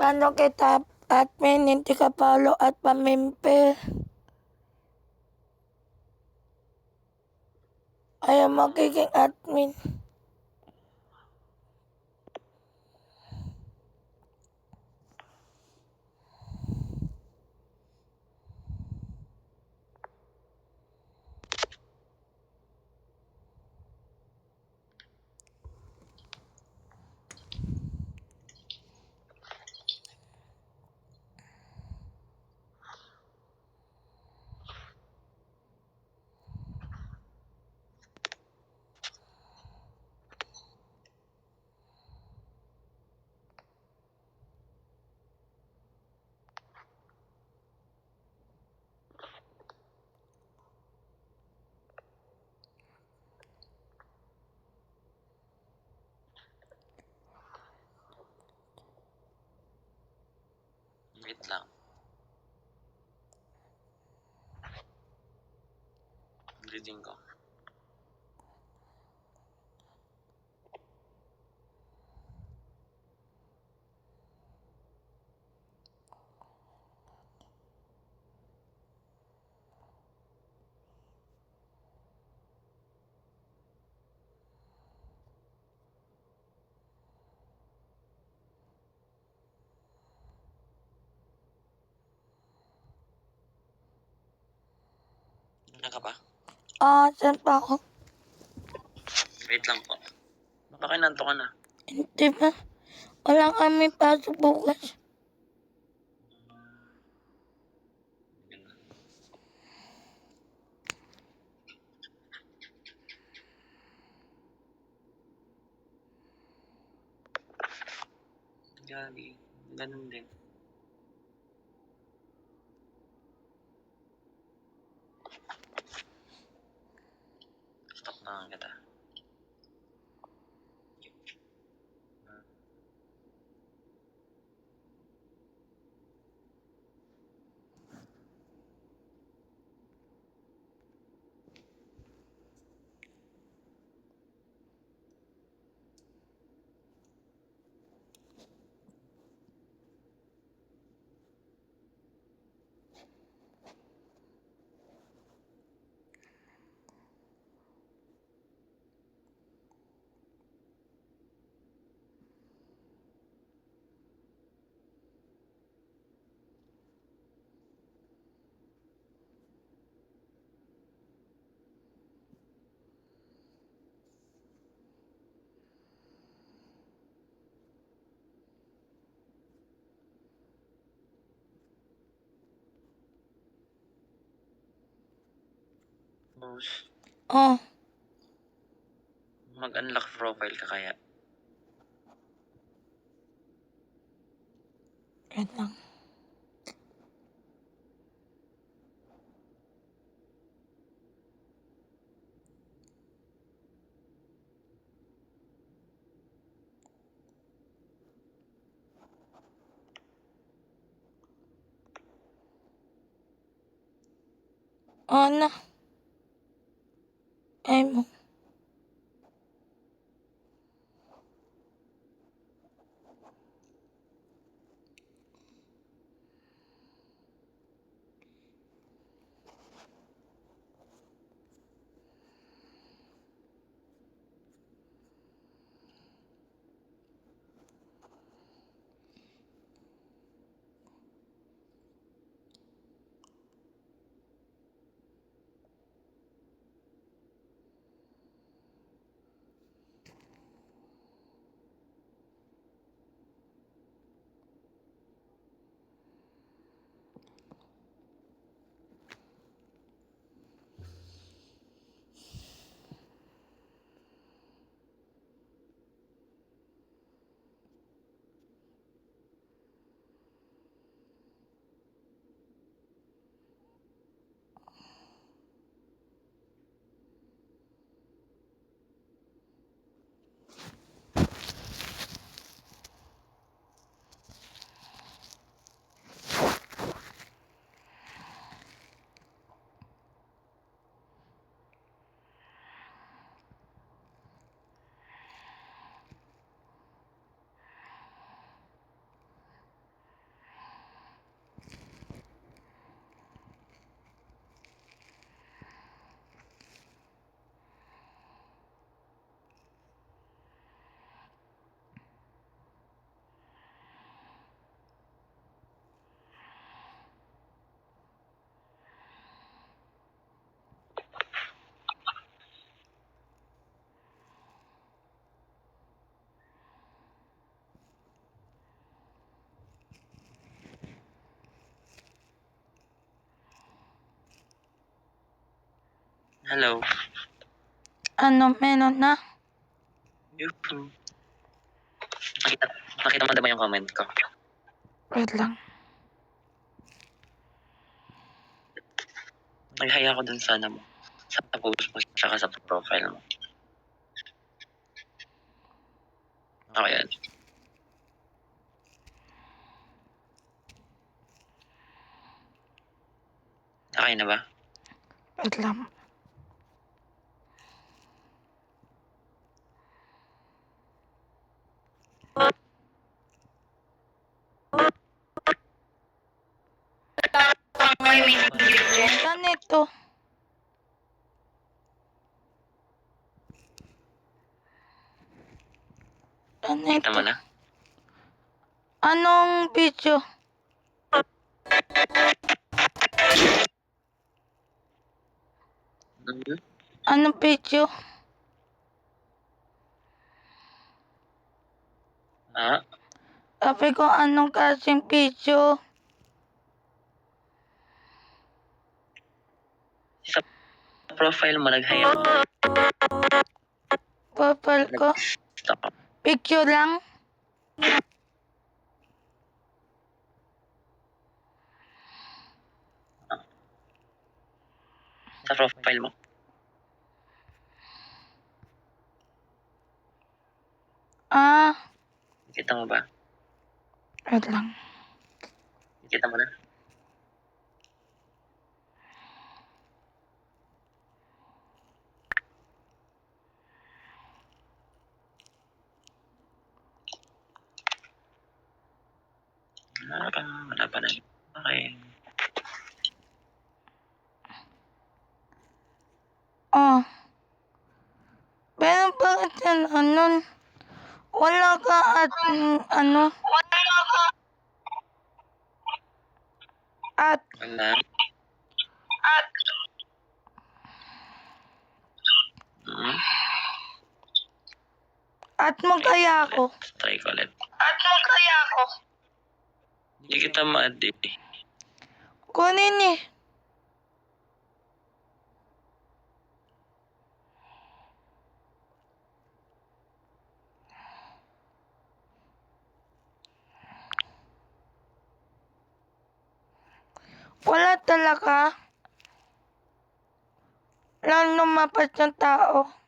Paano kita admin, hindi ka follow at pamimpis? Ayaw magiging admin. lang. Reading ko. Ano ka ba? Saan pa ako? Wait lang po. Baka nanto ka na. Hindi ba? Wala kami pasok bukas. Gagi. Ganun din. Stop na lang kita. Boss, Oh, mag-unlock profile ka kaya? wait lang. Na. Ay mo. Hello. Meron na? YouTube. Nakita, nakita mo na ba yung comment ko? Wait lang. Nag-hi ako dun sa ano mo. Sa post mo, tsaka sa profile mo. Okay, yan. Okay na ba? Wait lang. Ganito. Kita mo na? Anong video? Mhm. Anong video? Ah, Sabi ko anong klaseng video? sa profile mo nag-hi ako. Profile ko? Stop. Picture lang? Sa profile mo. Ah, Kita mo ba? wait lang. Kita mo na? Wala pa na. Okay. Oh. Pero bakit yan, wala ka at, at, Wala. Hmm? at mo kaya ako. Try ko ulit. At mo kaya ako. Hindi kita ma-add eh. Kunin eh. Wala talaga. Lang lumapas ng tao.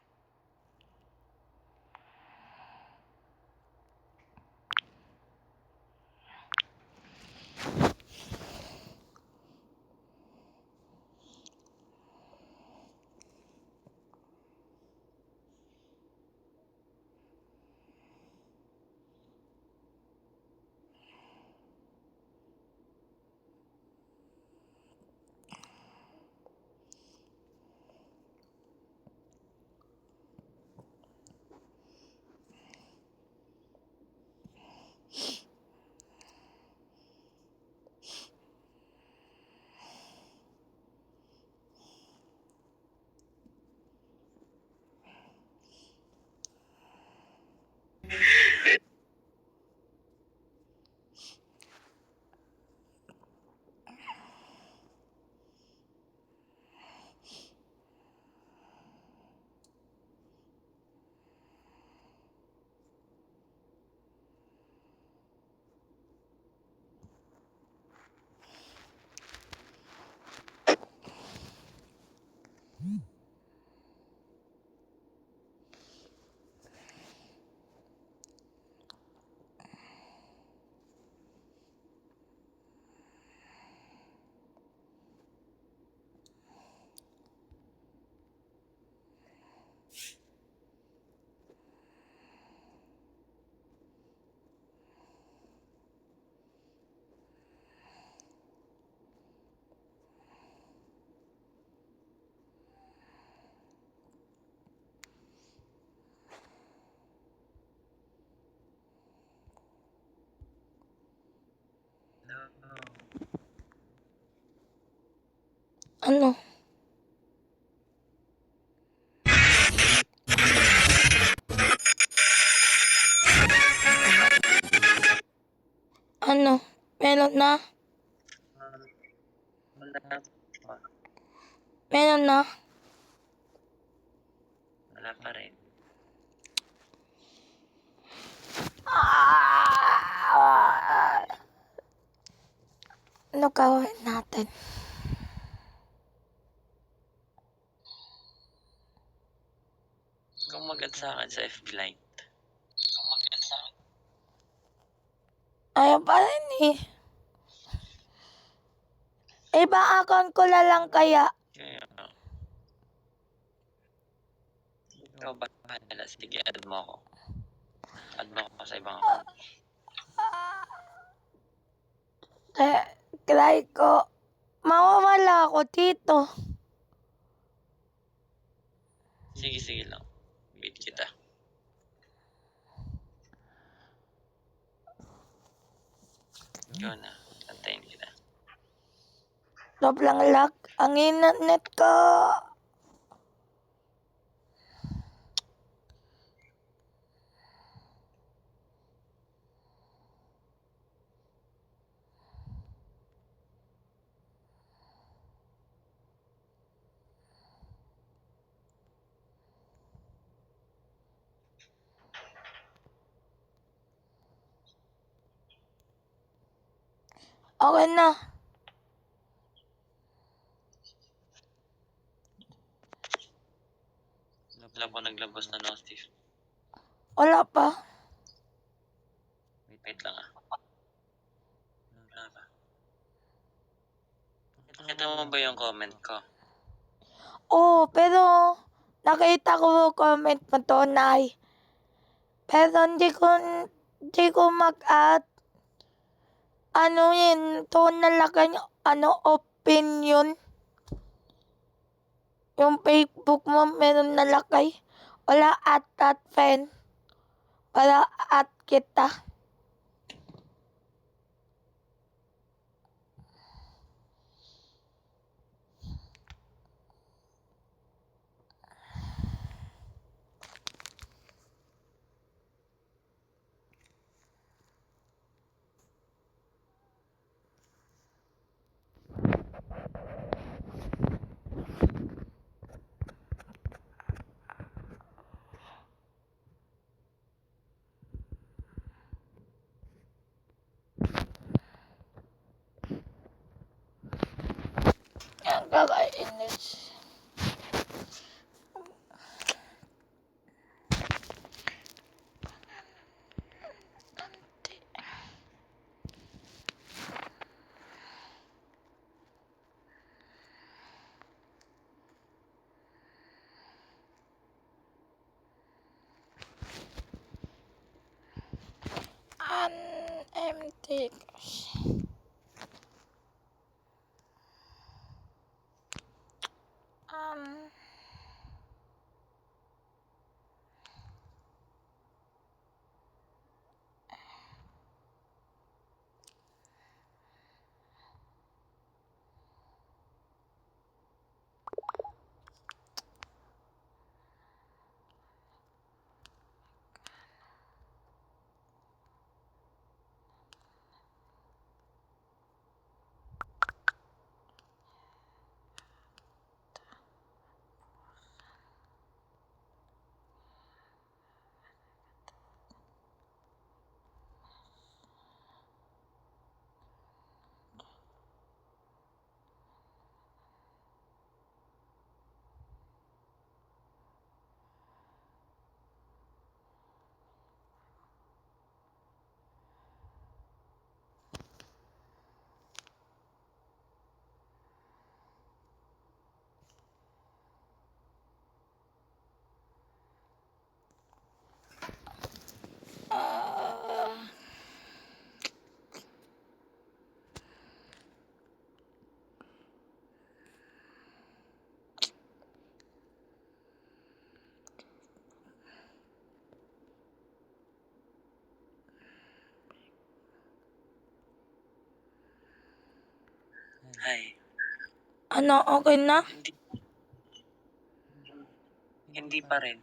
Ano? Ano? Meron na? Wala pa. Meron na? Wala pa rin. Ano gawin natin? Kung mag-add sa akin sa FB Lite. Ayaw pa rin eh. Ibang account ko na lang kaya. Kaya, ikaw bahala. Sige, add mo ako. Add mo ako sa ibang account. Try ko. Mawawala ako dito. Sige lang. Wait kita. Ikaw na. Antayin kita. Sobrang lag ang internet ko. Okay na. Wala po naglabas na notif. Wala pa. Wait lang ah. Wala pa. Nakita mo ba yung comment ko? Oo, pero nakita ko comment mo to, Nay. Pero hindi ko mag-add. Ano yun, to nalagay opinion. Yung Facebook mo meron nalagay. Wala at that friend. Wala at kita. Ang kakainis. Empty. Hi. Ano, okay na? Hindi pa rin.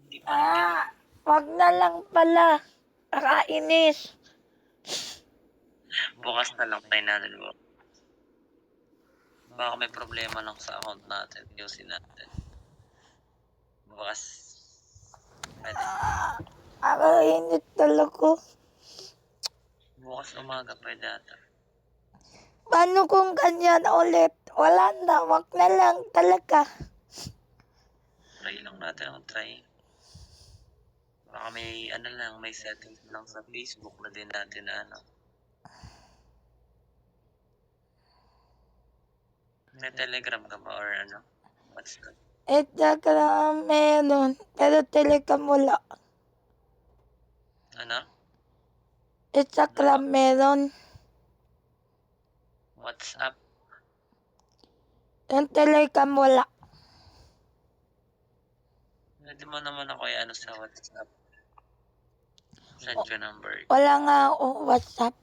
Hindi pa rin yan. Wag na lang pala. Nakainis. Bukas na lang tayo natin. Baka may problema lang sa account natin. Ayusin natin. Bukas. Pwede. Nakainis talaga. Bukas umaga pwede ata. Paano kung ganyan ulit? Wala na, wag na lang talaga. Try lang natin ang try. Baka may may settings lang sa Facebook na din natin na May Telegram ka ba or ano? WhatsApp? Instagram meron, pero Telegram wala. Ano? Instagram meron, WhatsApp? yung Telegram wala. Pwede mo naman ako i-ano sa WhatsApp. Send your number. Wala nga akong WhatsApp.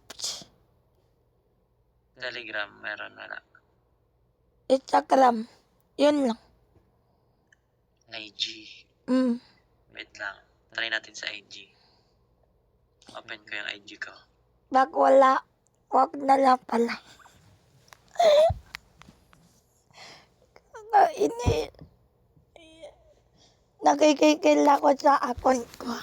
Telegram, meron wala. Instagram, yun lang. IG. Mm. Wait lang. Try natin sa IG. Open ko yung IG ko. Pag wala, wag na lang pala. Ini, nagkikikil ako sa account ko.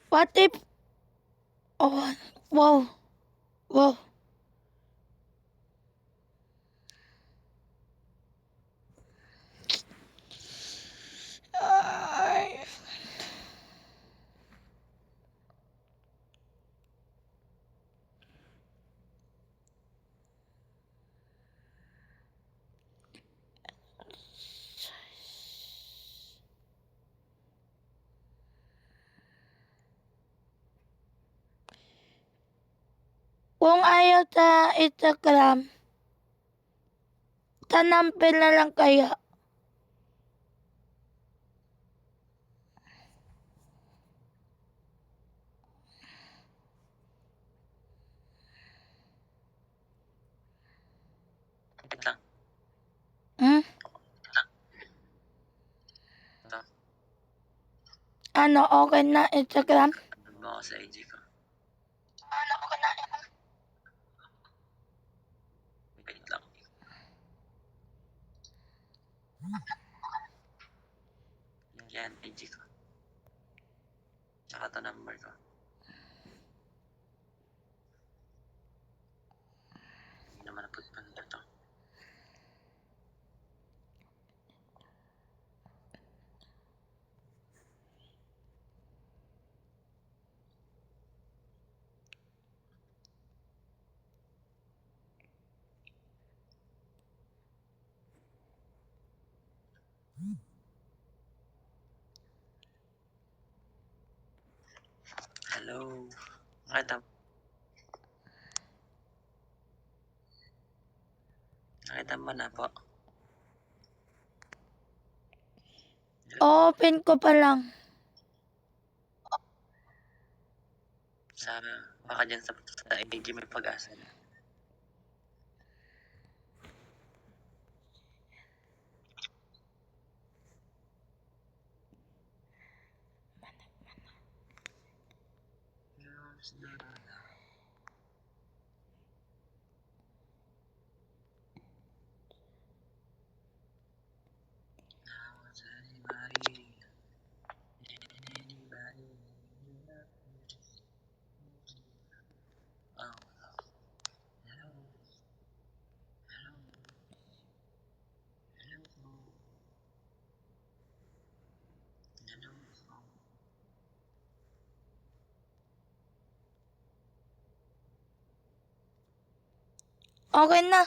What if, oh, wow, wow. Ay. Kung ayaw sa Instagram, sa number na lang kaya. Wait lang. Hmm? Ito. Ano, okay na Instagram? Ano mo ako sa IG ko? Wait lang. Yan, IG ko. Tsaka ito number ko. Hindi naman napagpanda to. Hello. Nakita mo na po. Open ko pa lang. Baka dyan sa IG may pag-asa na. Okay na.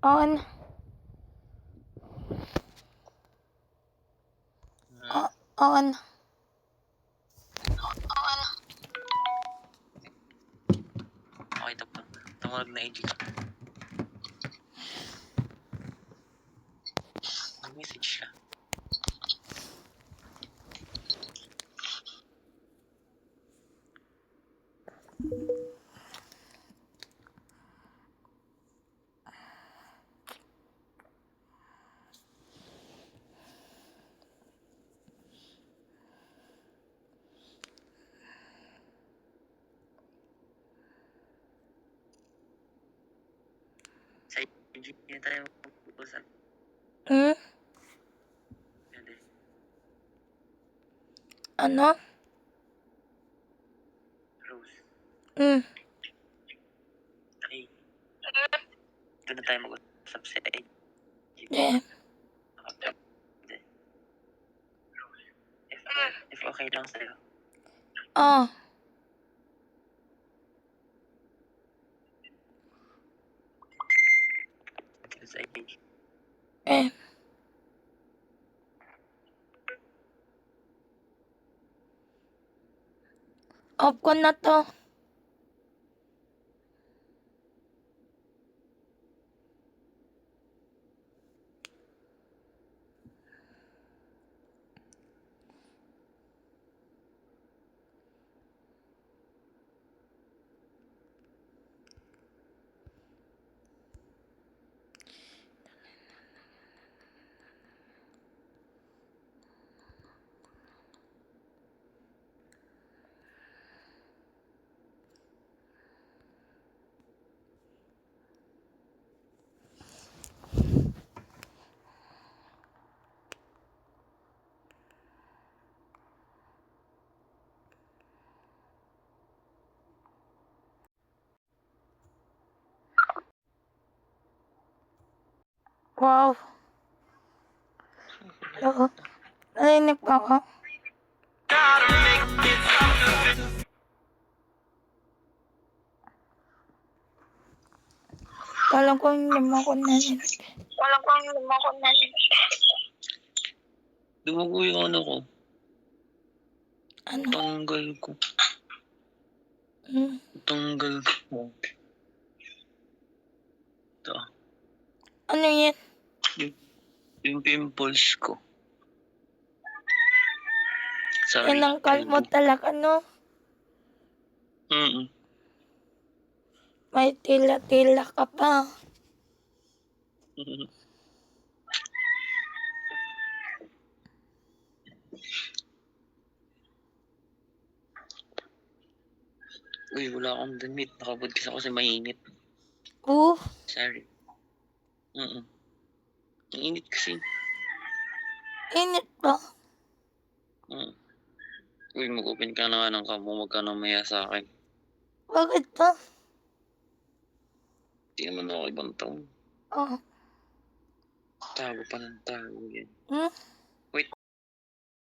Okay na. Hmm. Okay na. Okay, tawag na AG ka. Mag-message ka. Sa AG niya tayo mag-usap. Hmm? Pwede. Ano? Rose. Hmm. Ay. Ito na tayo mag-usap sa AG. Yeah. Pwede. If okay lang sa'yo. Oh. Kita sa AG. Eh. Off ko na to. Wow. Hello. Narinig pa ako? Kala ko hindi mo ako narinig. Dumugo yung ano ko. Ano? Tanggal ko. Hmm. Tanggal ko. Ito. Ano yan? Yung pimples ko. Sorry. Tinangkal mo talaga, no? Mm. May tila-tila ka pa. Uy, wala akong damit. Nakabod kasi ako kasi mainit. Sorry. Ang init kasi. Init pa. Uy, mag-open ka na nga ng kamo. Huwag ka nang maya sa akin. Bakit pa? Hindi naman ako ibang taon. Oh. Tago pa ng tago yan. Hmm?